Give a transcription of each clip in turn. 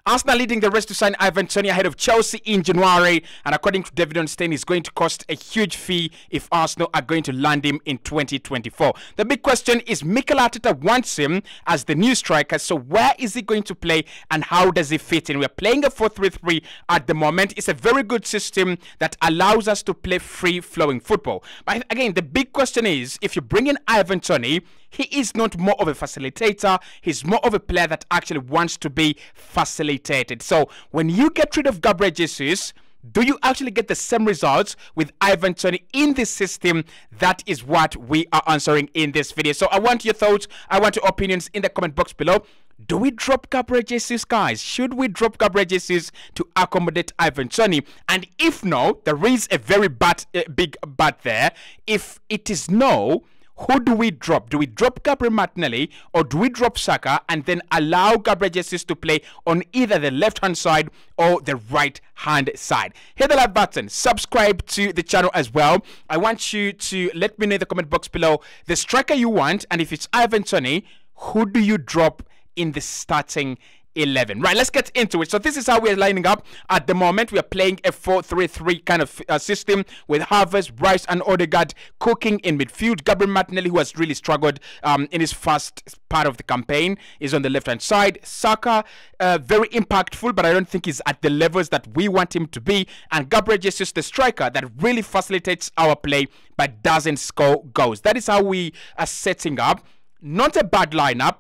Arsenal leading the race to sign Ivan Toney ahead of Chelsea in January, and according to David Ornstein, it's going to cost a huge fee if Arsenal are going to land him in 2024. The big question is Mikel Arteta wants him as the new striker, so where is he going to play and how does he fit in? We're playing a 4-3-3 at the moment. It's a very good system that allows us to play free-flowing football. But again, the big question is, if you bring in Ivan Toney, he is not more of a facilitator. He's more of a player that actually wants to be facilitated. So when you get rid of Gabriel Jesus, do you actually get the same results with Ivan Toney in this system? That is what we are answering in this video. So I want your thoughts. I want your opinions in the comment box below. Do we drop Gabriel Jesus, guys? Should we drop Gabriel Jesus to accommodate Ivan Toney? And if no, there is a very big but there. If it is no, who do we drop? Do we drop Gabriel Martinelli or do we drop Saka and then allow Gabriel Jesus to play on either the left-hand side or the right-hand side? Hit the like button, subscribe to the channel as well. I want you to let me know in the comment box below the striker you want, and if it's Ivan Toney, who do you drop in the starting 11? Right, let's get into it. So this is how we're lining up at the moment. We are playing a 4-3-3 kind of system with Havertz, Rice and Odegaard cooking in midfield. Gabriel Martinelli, who has really struggled in his first part of the campaign, is on the left hand side. Saka, very impactful, but I don't think he's at the levels that we want him to be. And Gabriel Jesus, the striker that really facilitates our play but doesn't score goals. That is how we are setting up. Not a bad lineup.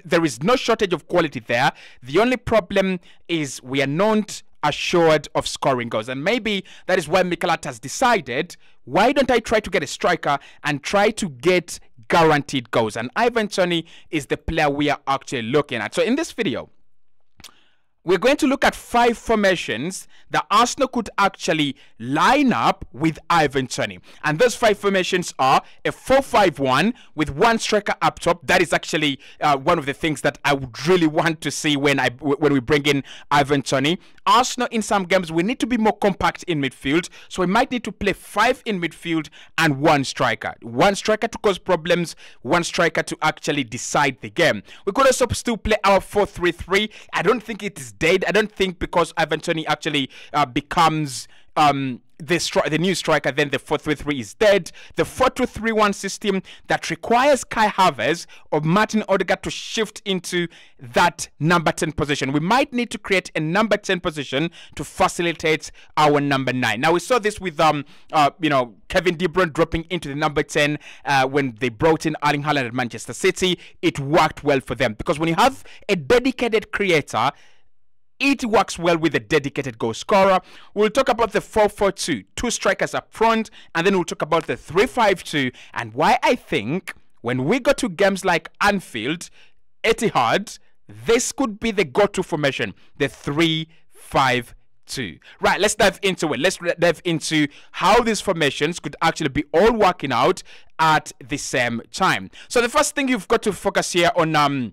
There is no shortage of quality there. The only problem is we are not assured of scoring goals. And maybe that is why Mikel Arteta has decided, why don't I try to get a striker and try to get guaranteed goals? And Ivan Toney is the player we are actually looking at. So in this video, we're going to look at 5 formations that Arsenal could actually line up with Ivan Toney. And those 5 formations are a 4-5-1 with one striker up top. That is actually one of the things that I would really want to see when we bring in Ivan Toney. Arsenal, in some games, we need to be more compact in midfield. So we might need to play 5 in midfield and one striker. One striker to cause problems, one striker to actually decide the game. We could also still play our 4-3-3. I don't think it is dead. I don't think because Ivan Toney actually becomes the new striker, then the 4-3-3 is dead. The 4-2-3-1 system that requires Kai Havertz or Martin Odegaard to shift into that number 10 position. We might need to create a number 10 position to facilitate our number 9. Now we saw this with Kevin De Bruyne dropping into the number 10 when they brought in Erling Haaland at Manchester City. It worked well for them because when you have a dedicated creator, it works well with a dedicated goal scorer. We'll talk about the 4-4-2, 2 strikers up front, and then we'll talk about the 3-5-2 and why I think when we go to games like Anfield, Etihad, this could be the go-to formation, the 3-5-2. Right, let's dive into it. Let's dive into how these formations could actually be all working out at the same time. So the first thing you've got to focus here on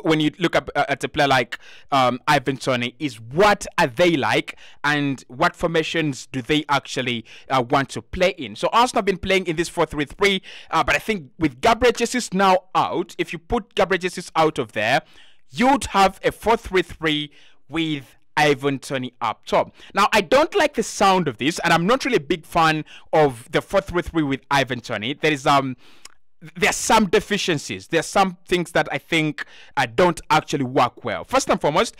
when you look up at a player like Ivan Toney is what are they like and what formations do they actually want to play in. So Arsenal have been playing in this 4-3-3, but I think with Gabriel Jesus now out, if you put Gabriel Jesus out of there, you'd have a 4-3-3 with Ivan Toney up top. Now, I don't like the sound of this, and I'm not really a big fan of the 4-3-3 with Ivan Toney. There are some deficiencies. There are some things that I think don't actually work well. First and foremost,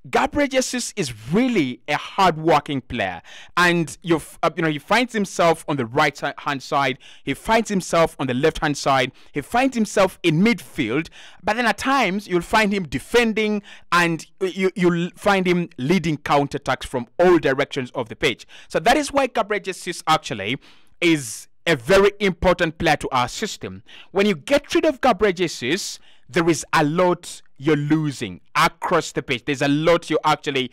Gabriel Jesus is really a hard-working player, and he finds himself on the right-hand side. He finds himself on the left-hand side. He finds himself in midfield, but then at times you'll find him defending, and you'll find him leading counterattacks from all directions of the pitch. So that is why Gabriel Jesus actually is a very important player to our system. When you get rid of Gabriel Jesus, there is a lot you're losing across the pitch. There's a lot you're actually,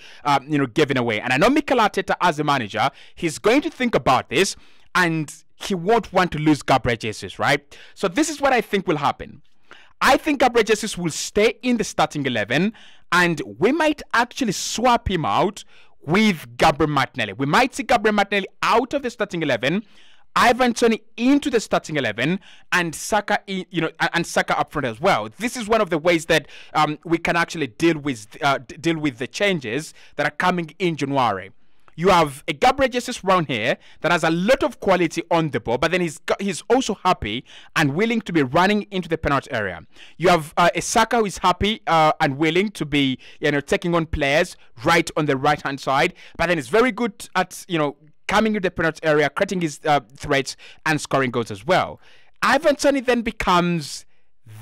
giving away. And I know Mikel Arteta, as a manager, he's going to think about this, and he won't want to lose Gabriel Jesus, right? So this is what I think will happen. I think Gabriel Jesus will stay in the starting 11, and we might actually swap him out with Gabriel Martinelli. We might see Gabriel Martinelli out of the starting 11, Ivan Toney into the starting 11, and Saka, and Saka up front as well. This is one of the ways that we can actually deal with the changes that are coming in January. You have a Gabriel Jesus round here that has a lot of quality on the ball, but then he's also happy and willing to be running into the penalty area. You have a Saka who is happy and willing to be, taking on players right on the right hand side, but then he's very good at, coming into the penalty area, creating his threats and scoring goals as well. Ivan Toney then becomes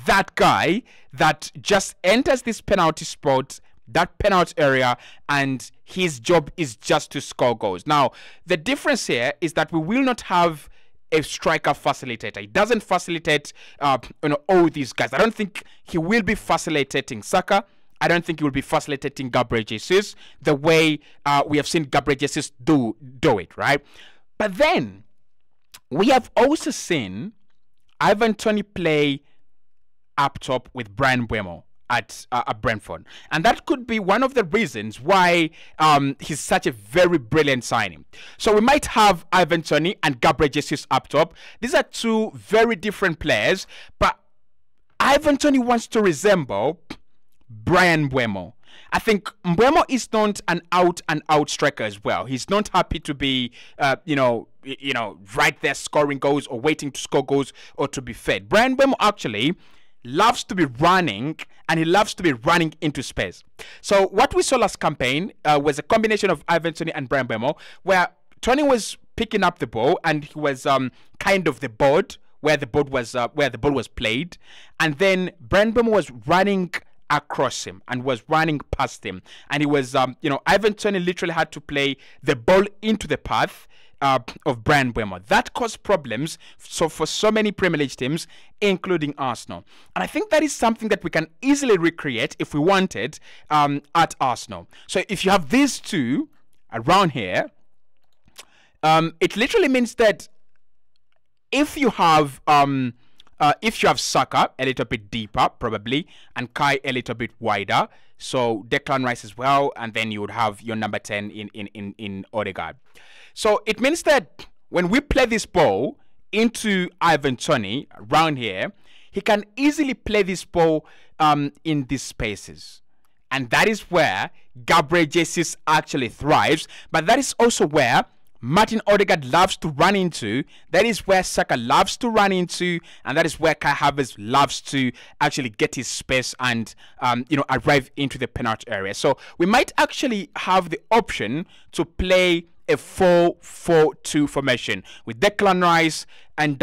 that guy that just enters this penalty spot, that penalty area, and his job is just to score goals. Now, the difference here is that we will not have a striker facilitator. He doesn't facilitate all these guys. I don't think he will be facilitating Saka. I don't think he will be facilitating Gabriel Jesus the way we have seen Gabriel Jesus do it, right? But then we have also seen Ivan Toney play up top with Brian Mbeumo at Brentford, and that could be one of the reasons why he's such a very brilliant signing. So we might have Ivan Toney and Gabriel Jesus up top. These are two very different players, but Ivan Toney wants to resemble Brian Mbeumo. I think Mbeumo is not an out-and-out striker as well. He's not happy to be, right there scoring goals or waiting to score goals or to be fed. Brian Mbeumo actually loves to be running, and he loves to be running into space. So what we saw last campaign was a combination of Ivan Toney and Brian Mbeumo, where Toney was picking up the ball and he was kind of the board where the ball was played, and then Brian Mbeumo was running across him and was running past him, and he was Ivan Toney literally had to play the ball into the path of Brian Mbeumo. That caused problems for so many Premier League teams, including Arsenal. And I think that is something that we can easily recreate if we wanted at Arsenal. So if you have these two around here, it literally means that if you have Saka a little bit deeper, probably, and Kai a little bit wider, so Declan Rice as well, and then you would have your number 10 in Odegaard. So it means that when we play this ball into Ivan Toney around here, he can easily play this ball in these spaces. And that is where Gabriel Jesus actually thrives, but that is also where Martin Odegaard loves to run into. That is where Saka loves to run into, and that is where Kai Havertz loves to actually get his space and arrive into the penalty area. So we might actually have the option to play a 4-4-2 formation with Declan Rice and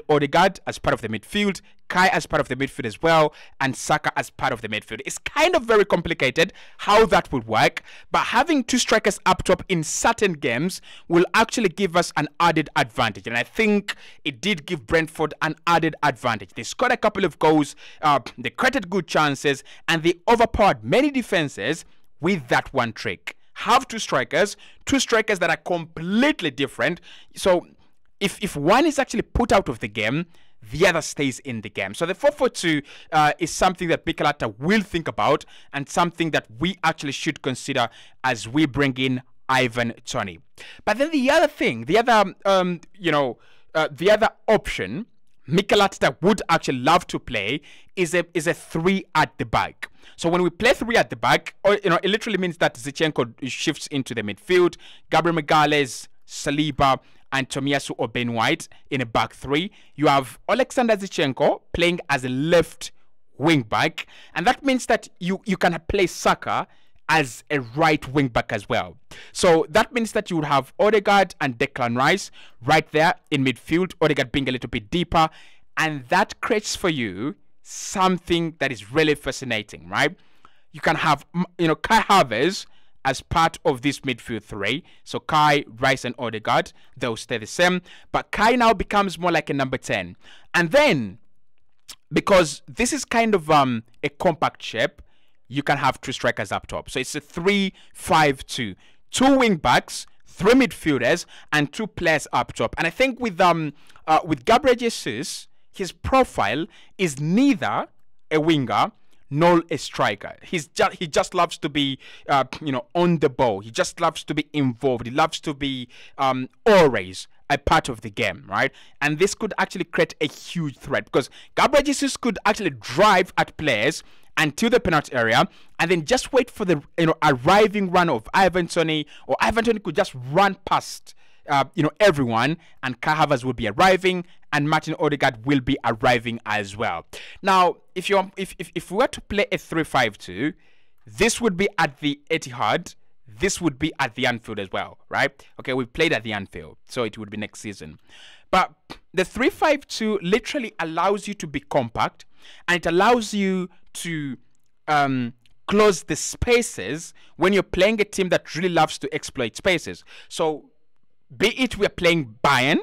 Odegaard as part of the midfield, Kai as part of the midfield as well, and Saka as part of the midfield. It's kind of very complicated how that would work, but having two strikers up top in certain games will actually give us an added advantage, and I think it did give Brentford an added advantage. They scored a couple of goals, they created good chances, and they overpowered many defenses with that one trick. Have two strikers that are completely different. So if one is actually put out of the game, the other stays in the game. So the 4-4-2 is something that Mikel Arteta will think about, and something that we actually should consider as we bring in Ivan Toney. But then the other thing, the other option Mikel Arteta would actually love to play is a 3 at the back. So when we play 3 at the back, it literally means that Zinchenko shifts into the midfield, Gabriel Magalhaes, Saliba, and Tomiyasu or Ben White in a back 3. You have Alexander Zinchenko playing as a left wing back, and that means that you can play Saka as a right wing back as well. So that means that you would have Odegaard and Declan Rice right there in midfield, Odegaard being a little bit deeper, and that creates for you something that is really fascinating, right? You can have Kai Havertz as part of this midfield 3. So Kai, Rice, and Odegaard, they'll stay the same, but Kai now becomes more like a number 10. And then, because this is kind of a compact shape, you can have two strikers up top. So it's a 3-5-2. 2 wing backs, 3 midfielders, and 2 players up top. And I think with Gabriel Jesus, his profile is neither a winger nor a striker. He just loves to be on the ball. He just loves to be involved. He loves to be always a part of the game, right? And this could actually create a huge threat because Gabriel Jesus could actually drive at players until the penalty area and then just wait for the arriving run of Ivan Toney, or Ivan Toney could just run past everyone, and Kai Havertz will be arriving and Martin Odegaard will be arriving as well. Now, if we were to play a 3-5-2, this would be at the Etihad. This would be at the Anfield as well, right? Okay, we played at the Anfield, so it would be next season. But the 3-5-2 literally allows you to be compact, and it allows you to close the spaces when you're playing a team that really loves to exploit spaces. So, be it we're playing Bayern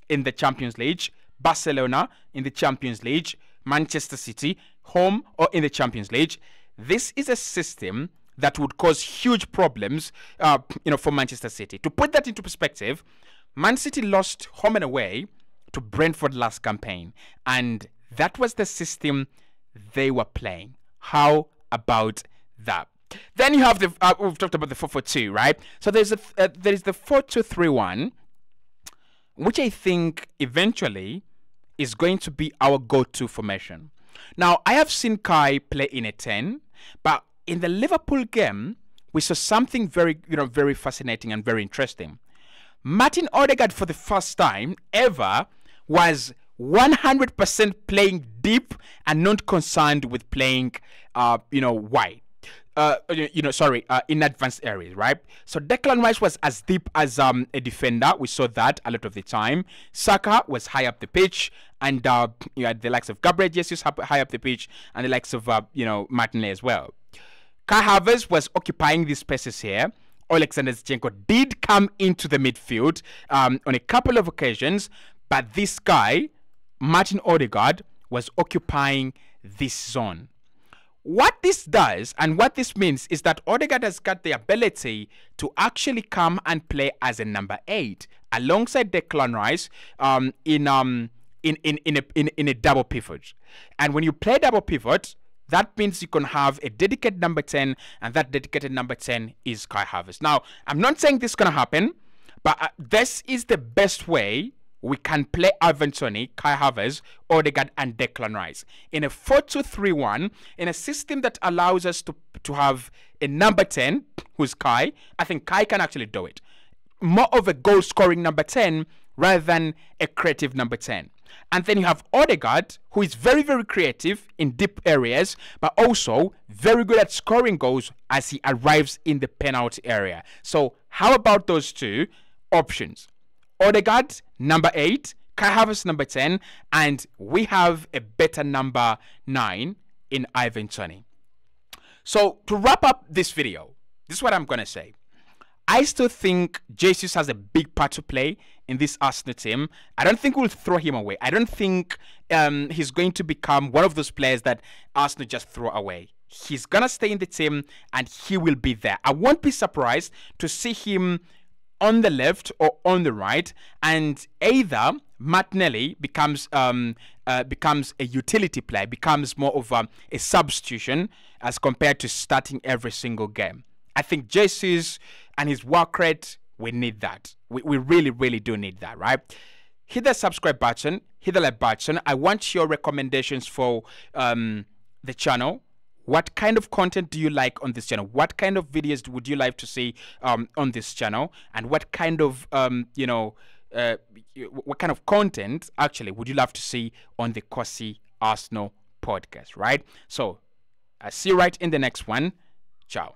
in the Champions League, Barcelona in the Champions League, Manchester City, home or in the Champions League, this is a system that would cause huge problems, for Manchester City. To put that into perspective, Man City lost home and away to Brentford last campaign, and that was the system they were playing. How about that? Then you have the we've talked about the 4-4-2, right? So there is the 4-2-3-1, which I think eventually is going to be our go-to formation. Now, I have seen Kai play in a 10, but in the Liverpool game, we saw something very fascinating and very interesting. Martin Odegaard, for the first time ever, was 100% playing deep and not concerned with playing, wide. In advanced areas, right? So Declan Rice was as deep as a defender. We saw that a lot of the time. Saka was high up the pitch, and you had the likes of Gabriel Jesus high up the pitch, and the likes of Martinelli as well. Kai Havertz was occupying these spaces here. Alexander Zinchenko did come into the midfield on a couple of occasions, but this guy, Martin Odegaard, was occupying this zone. What this does and what this means is that Odegaard has got the ability to actually come and play as a number 8 alongside Declan Rice in a double pivot. And when you play double pivot, that means you can have a dedicated number 10, and that dedicated number 10 is Kai Havertz. Now, I'm not saying this is going to happen, but this is the best way we can play Ivan Toney, Kai Havertz, Odegaard, and Declan Rice in a 4-2-3-1, in a system that allows us to have a number 10, who's Kai. I think Kai can actually do it. More of a goal-scoring number 10 rather than a creative number 10. And then you have Odegaard, who is very, very creative in deep areas, but also very good at scoring goals as he arrives in the penalty area. So how about those two options? Odegaard, number 8, Kai Havertz, number 10, and we have a better number 9 in Ivan Toney. So to wrap up this video, this is what I'm going to say. I still think Jesus has a big part to play in this Arsenal team. I don't think we'll throw him away. I don't think he's going to become one of those players that Arsenal just throw away. He's going to stay in the team and he will be there. I won't be surprised to see him on the left or on the right, and either Martinelli becomes a utility player, becomes more of a substitution as compared to starting every single game. I think Jesus and his work rate, we need that. We really, really do need that, right? Hit the subscribe button, hit the like button. I want your recommendations for the channel. What kind of content do you like on this channel? What kind of videos would you like to see on this channel? And what kind of what kind of content actually would you love to see on the Kosi Arsenal podcast, right? So I'll see you right in the next one. Ciao.